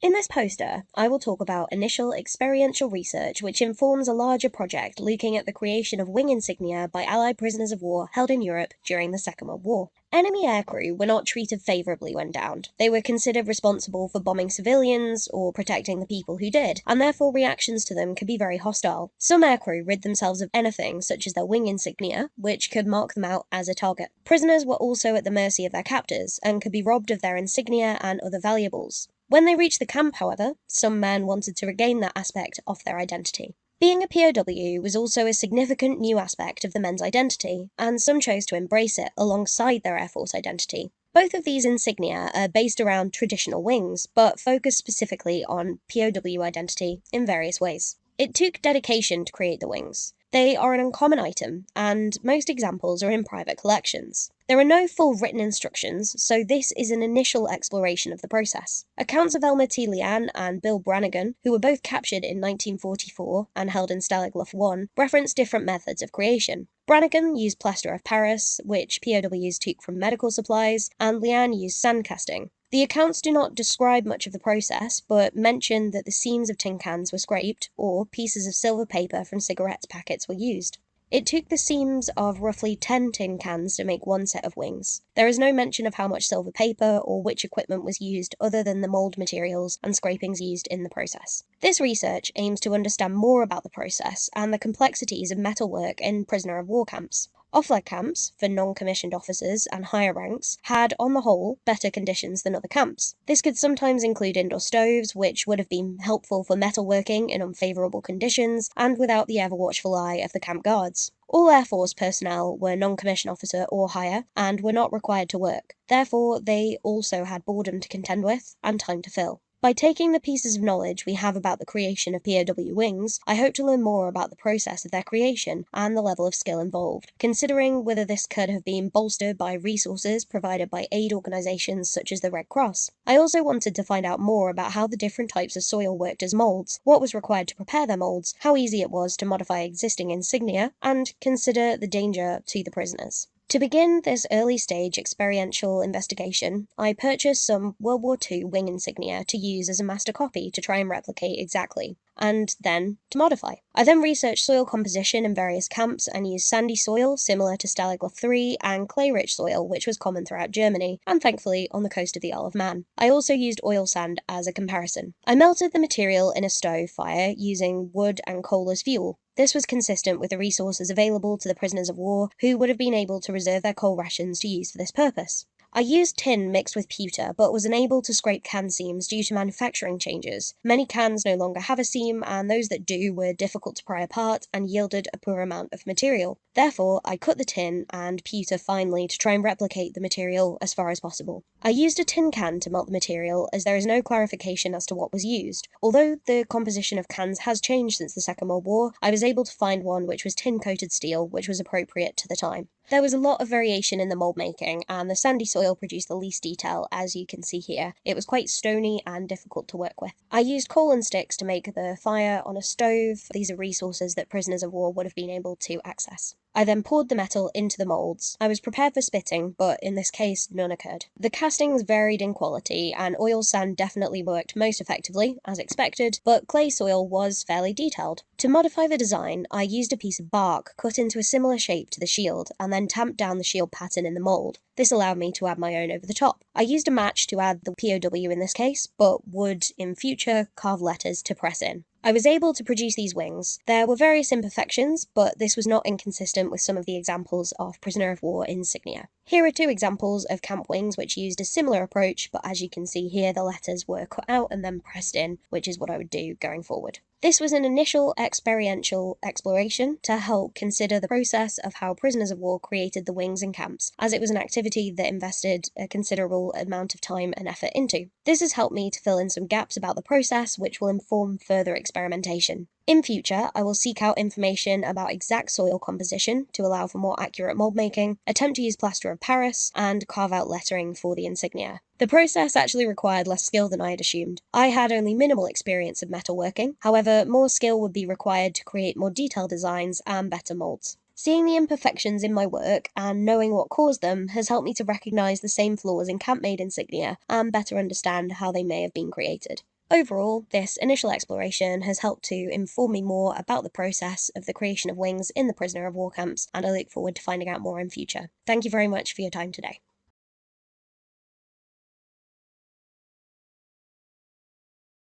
In this poster, I will talk about initial experiential research which informs a larger project looking at the creation of wing insignia by Allied prisoners of war held in Europe during the Second World War. Enemy aircrew were not treated favourably when downed. They were considered responsible for bombing civilians or protecting the people who did, and therefore reactions to them could be very hostile. Some aircrew rid themselves of anything, such as their wing insignia, which could mark them out as a target. Prisoners were also at the mercy of their captors, and could be robbed of their insignia and other valuables. When they reached the camp, however, some men wanted to regain that aspect of their identity. Being a POW was also a significant new aspect of the men's identity, and some chose to embrace it alongside their Air Force identity. Both of these insignia are based around traditional wings, but focus specifically on POW identity in various ways. It took dedication to create the wings. They are an uncommon item, and most examples are in private collections. There are no full written instructions, so this is an initial exploration of the process. Accounts of Elmer T. Leanne and Bill Brannigan, who were both captured in 1944 and held in Stalag Luft 1, reference different methods of creation. Brannigan used plaster of Paris, which POWs took from medical supplies, and Leanne used sand casting. The accounts do not describe much of the process, but mention that the seams of tin cans were scraped, or pieces of silver paper from cigarette packets were used. It took the seams of roughly 10 tin cans to make one set of wings. There is no mention of how much silver paper or which equipment was used other than the mould materials and scrapings used in the process. This research aims to understand more about the process and the complexities of metalwork in prisoner of war camps. Off-leg camps, for non-commissioned officers and higher ranks, had, on the whole, better conditions than other camps. This could sometimes include indoor stoves, which would have been helpful for metalworking in unfavourable conditions and without the ever-watchful eye of the camp guards. All Air Force personnel were non-commissioned officer or higher and were not required to work. Therefore, they also had boredom to contend with and time to fill. By taking the pieces of knowledge we have about the creation of POW wings, I hope to learn more about the process of their creation and the level of skill involved, considering whether this could have been bolstered by resources provided by aid organisations such as the Red Cross. I also wanted to find out more about how the different types of soil worked as moulds, what was required to prepare their moulds, how easy it was to modify existing insignia, and consider the danger to the prisoners. To begin this early-stage experiential investigation, I purchased some World War II wing insignia to use as a master copy to try and replicate exactly, and then to modify. I then researched soil composition in various camps and used sandy soil, similar to Stalag Luft 3, and clay-rich soil, which was common throughout Germany, and thankfully on the coast of the Isle of Man. I also used oil sand as a comparison. I melted the material in a stove fire using wood and coal as fuel. This was consistent with the resources available to the prisoners of war, who would have been able to reserve their coal rations to use for this purpose. I used tin mixed with pewter, but was unable to scrape can seams due to manufacturing changes. Many cans no longer have a seam, and those that do were difficult to pry apart and yielded a poor amount of material. Therefore, I cut the tin and pewter finely to try and replicate the material as far as possible. I used a tin can to melt the material, as there is no clarification as to what was used. Although the composition of cans has changed since the Second World War, I was able to find one which was tin-coated steel, which was appropriate to the time. There was a lot of variation in the mould making, and the sandy soil produced the least detail, as you can see here. It was quite stony and difficult to work with. I used coal and sticks to make the fire on a stove. These are resources that prisoners of war would have been able to access. I then poured the metal into the moulds. I was prepared for spitting, but in this case, none occurred. The castings varied in quality, and oil sand definitely worked most effectively, as expected, but clay soil was fairly detailed. To modify the design, I used a piece of bark cut into a similar shape to the shield, and then tamped down the shield pattern in the mould. This allowed me to add my own over the top. I used a match to add the POW in this case, but would, in future, carve letters to press in. I was able to produce these wings. There were various imperfections, but this was not inconsistent with some of the examples of prisoner of war insignia. Here are two examples of camp wings which used a similar approach, but as you can see here, the letters were cut out and then pressed in, which is what I would do going forward. This was an initial experiential exploration to help consider the process of how prisoners of war created the wings in camps, as it was an activity that invested a considerable amount of time and effort into. This has helped me to fill in some gaps about the process, which will inform further experimentation. In future, I will seek out information about exact soil composition to allow for more accurate mould making, attempt to use plaster of Paris, and carve out lettering for the insignia. The process actually required less skill than I had assumed. I had only minimal experience of metalworking, however, more skill would be required to create more detailed designs and better moulds. Seeing the imperfections in my work and knowing what caused them has helped me to recognise the same flaws in camp-made insignia and better understand how they may have been created. Overall, this initial exploration has helped to inform me more about the process of the creation of wings in the prisoner of war camps, and I look forward to finding out more in future. Thank you very much for your time today.